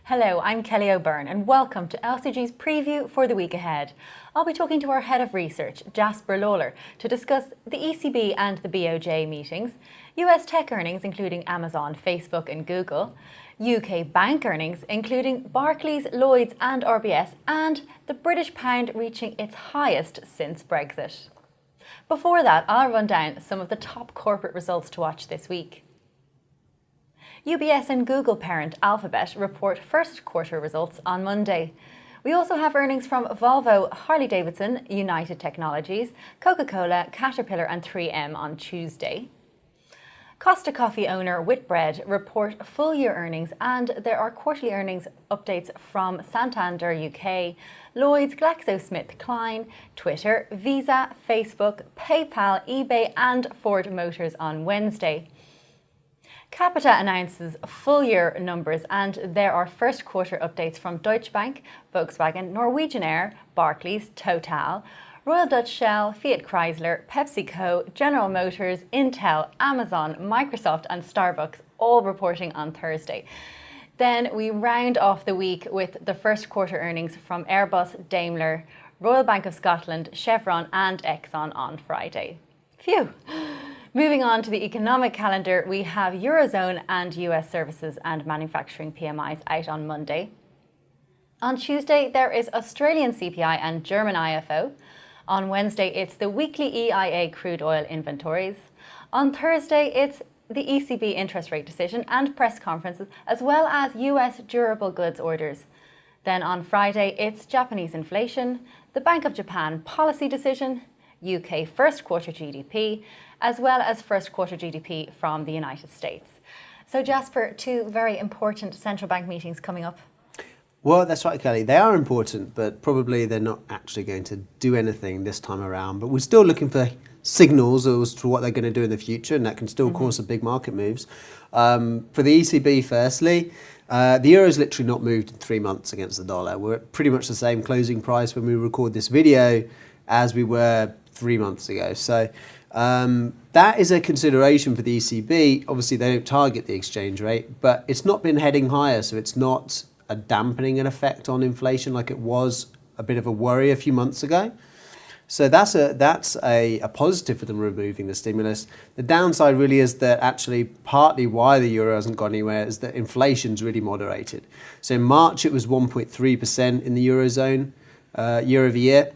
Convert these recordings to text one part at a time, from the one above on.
Hello, I'm Kelly O'Byrne and welcome to LCG's preview for the week ahead. I'll be talking to our Head of Research, Jaspert Lawler, to discuss the ECB and the BOJ meetings, US tech earnings including Amazon, Facebook and Google, UK bank earnings including Barclays, Lloyds and RBS, and the British pound reaching its highest since Brexit. Before that, I'll run down some of the top corporate results to watch this week. UBS and Google parent Alphabet report first quarter results on Monday. We also have earnings from Volvo, Harley-Davidson, United Technologies, Coca-Cola, Caterpillar and 3M on Tuesday. Costa Coffee owner Whitbread report full-year earnings, and there are quarterly earnings updates from Santander UK, Lloyds, GlaxoSmithKline, Twitter, Visa, Facebook, PayPal, eBay and Ford Motors on Wednesday. Capita announces full-year numbers, and there are first quarter updates from Deutsche Bank, Volkswagen, Norwegian Air, Barclays, Total, Royal Dutch Shell, Fiat Chrysler, PepsiCo, General Motors, Intel, Amazon, Microsoft and Starbucks all reporting on Thursday. Then we round off the week with the first quarter earnings from Airbus, Daimler, Royal Bank of Scotland, Chevron and Exxon on Friday. Phew! Moving on to the economic calendar, we have Eurozone and US services and manufacturing PMIs out on Monday. On Tuesday, there is Australian CPI and German IFO. On Wednesday, it's the weekly EIA crude oil inventories. On Thursday, it's the ECB interest rate decision and press conferences, as well as US durable goods orders. Then on Friday, it's Japanese inflation, the Bank of Japan policy decision, UK first quarter GDP, as well as first quarter GDP from the United States. So Jasper, two very important central bank meetings coming up. Well, that's right, Kelly. They are important, but probably they're not actually going to do anything this time around. But we're still looking for signals as to what they're going to do in the future, and that can still cause some big market moves. For the ECB, firstly, the euro's literally not moved in 3 months against the dollar. We're at pretty much the same closing price when we record this video as we were 3 months ago. So that is a consideration for the ECB. Obviously, they don't target the exchange rate, but it's not been heading higher, so it's not a dampening an effect on inflation like it was a bit of a worry a few months ago. So that's a positive for them removing the stimulus. The downside really is that actually partly why the euro hasn't gone anywhere is that inflation's really moderated. So in March it was 1.3% in the eurozone year over year.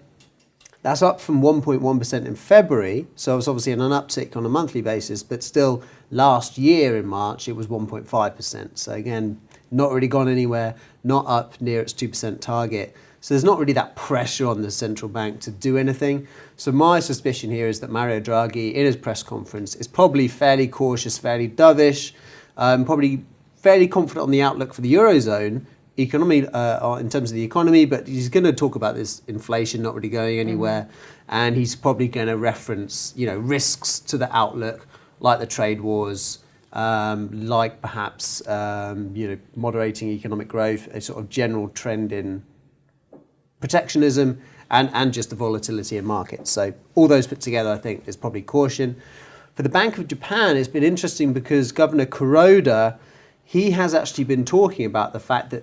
That's up from 1.1% in February, so it's obviously an uptick on a monthly basis, but still last year in March it was 1.5%. So again, not really gone anywhere, not up near its 2% target. So there's not really that pressure on the central bank to do anything. So my suspicion here is that Mario Draghi, in his press conference, is probably fairly cautious, fairly dovish, probably fairly confident on the outlook for the Eurozone economy, in terms of the economy, but he's going to talk about this inflation not really going anywhere, and he's probably going to reference, risks to the outlook, like the trade wars, like perhaps, moderating economic growth, a sort of general trend in protectionism, and just the volatility in markets. So all those put together, I think, is probably caution. For the Bank of Japan, it's been interesting because Governor Kuroda, he has actually been talking about the fact that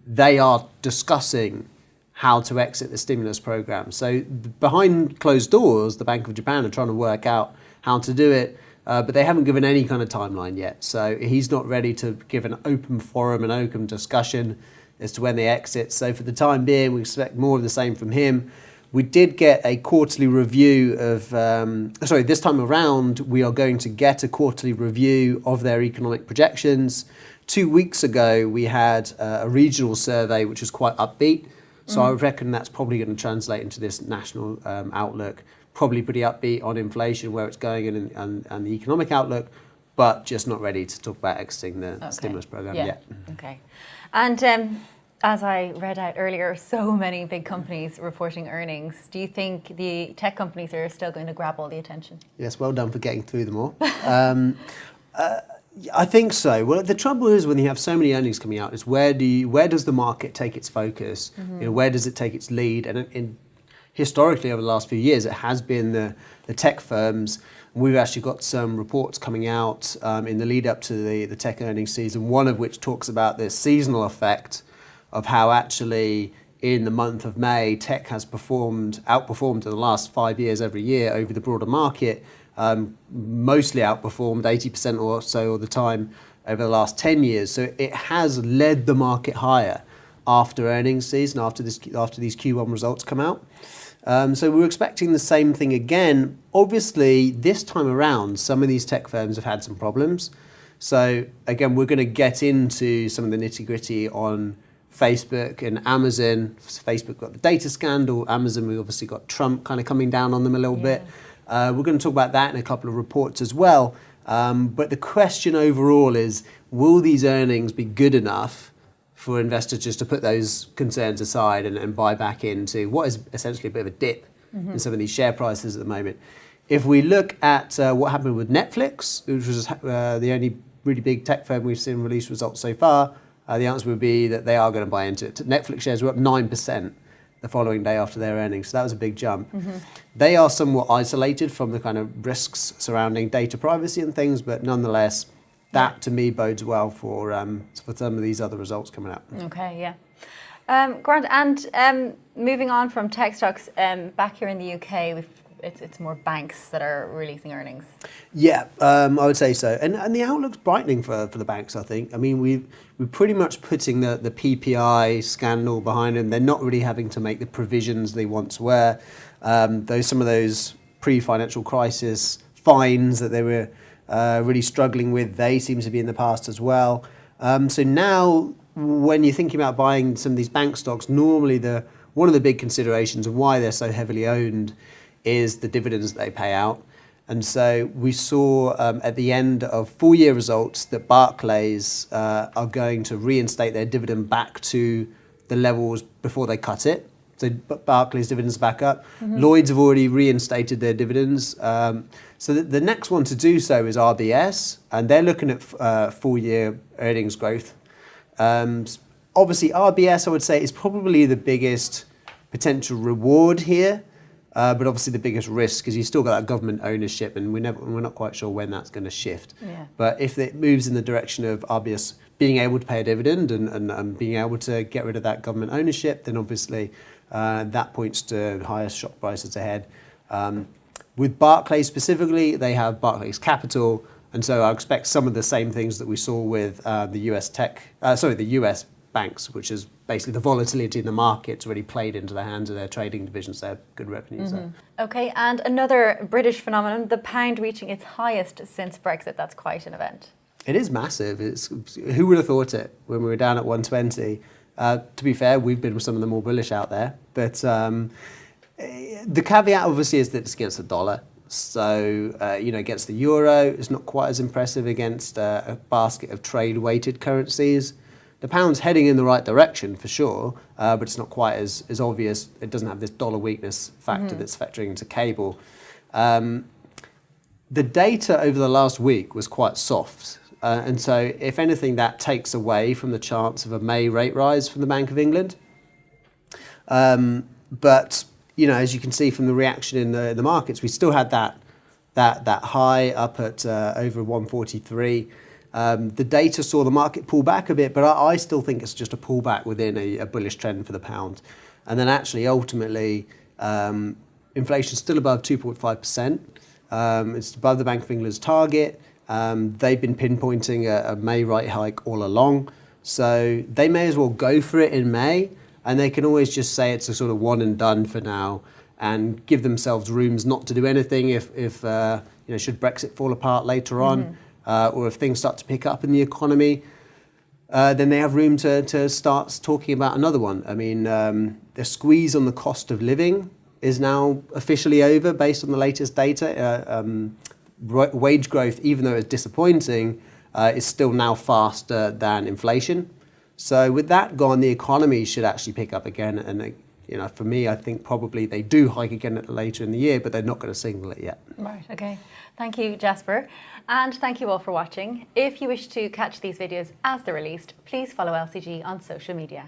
they are discussing how to exit the stimulus program. So behind closed doors, the Bank of Japan are trying to work out how to do it, but they haven't given any kind of timeline yet. So he's not ready to give an open forum, an open discussion as to when they exit. So for the time being, we expect more of the same from him. We did get a quarterly review of, this time around, we are going to get a quarterly review of their economic projections. 2 weeks ago, we had a regional survey, which was quite upbeat. So I reckon that's probably going to translate into this national outlook, probably pretty upbeat on inflation, where it's going and the economic outlook, but just not ready to talk about exiting the stimulus program yet. Okay. And as I read out earlier, so many big companies reporting earnings. Do you think the tech companies are still going to grab all the attention? Yes, well done for getting through them all. I think so. Well, the trouble is when you have so many earnings coming out, is where does the market take its focus? Where does it take its lead? And historically, over the last few years, it has been the tech firms. We've actually got some reports coming out in the lead up to the tech earnings season, one of which talks about this seasonal effect of how actually in the month of May, tech has outperformed in the last 5 years every year over the broader market, mostly outperformed 80% or so of the time over the last 10 years. So it has led the market higher after earnings season, after these Q1 results come out. So we're expecting the same thing again. Obviously, this time around, some of these tech firms have had some problems. So again, we're going to get into some of the nitty-gritty on Facebook and Amazon. Facebook got the data scandal. Amazon, we obviously got Trump kind of coming down on them a little bit. We're going to talk about that in a couple of reports as well. But the question overall is, will these earnings be good enough for investors just to put those concerns aside and buy back into what is essentially a bit of a dip in some of these share prices at the moment? If we look at what happened with Netflix, which was the only really big tech firm we've seen release results so far, the answer would be that they are going to buy into it. Netflix shares were up 9% the following day after their earnings, so that was a big jump. They are somewhat isolated from the kind of risks surrounding data privacy and things, but nonetheless, that to me bodes well for some of these other results coming out. Okay, yeah. Grant, and moving on from tech stocks, back here in the UK, it's more banks that are releasing earnings. Yeah, I would say so. And the outlook's brightening for the banks, I think. I mean, we're pretty much putting the PPI scandal behind them. They're not really having to make the provisions they once were. Some of those pre-financial crisis fines that they were really struggling with, they seem to be in the past as well. So now, when you're thinking about buying some of these bank stocks, normally one of the big considerations of why they're so heavily owned is the dividends that they pay out. And so we saw at the end of full-year results that Barclays are going to reinstate their dividend back to the levels before they cut it. So Barclays' dividends back up. Lloyds have already reinstated their dividends. So the next one to do so is RBS, and they're looking at full-year earnings growth. Obviously, RBS, I would say, is probably the biggest potential reward here. But obviously the biggest risk is you still got that government ownership, and we're not quite sure when that's going to shift. Yeah. But if it moves in the direction of RBS being able to pay a dividend and being able to get rid of that government ownership, then obviously that points to higher stock prices ahead. With Barclays specifically, they have Barclays Capital, and so I expect some of the same things that we saw with the US banks, which is basically the volatility in the market's really played into the hands of their trading divisions. They have good revenues there. Okay, and another British phenomenon, the pound reaching its highest since Brexit. That's quite an event. It is massive. Who would have thought it when we were down at 120? To be fair, we've been with some of the more bullish out there. But the caveat obviously is that it's against the dollar. So, against the euro, it's not quite as impressive against a basket of trade-weighted currencies. The pound's heading in the right direction for sure, but it's not quite as obvious. It doesn't have this dollar weakness factor that's factoring into cable. The data over the last week was quite soft. And so if anything, that takes away from the chance of a May rate rise from the Bank of England. But, as you can see from the reaction in the markets, we still had that high up at over 143. The data saw the market pull back a bit, but I still think it's just a pullback within a bullish trend for the pound. And then actually, ultimately, inflation's still above 2.5%. It's above the Bank of England's target. They've been pinpointing a May rate hike all along. So they may as well go for it in May, and they can always just say it's a sort of one and done for now and give themselves rooms not to do anything if should Brexit fall apart later on. Or if things start to pick up in the economy, then they have room to start talking about another one. I mean, the squeeze on the cost of living is now officially over based on the latest data. Wage growth, even though it's disappointing, is still now faster than inflation. So with that gone, the economy should actually pick up again. And for me, I think probably they do hike again later in the year, but they're not going to signal it yet. Right, okay. Thank you, Jasper. And thank you all for watching. If you wish to catch these videos as they're released, please follow LCG on social media.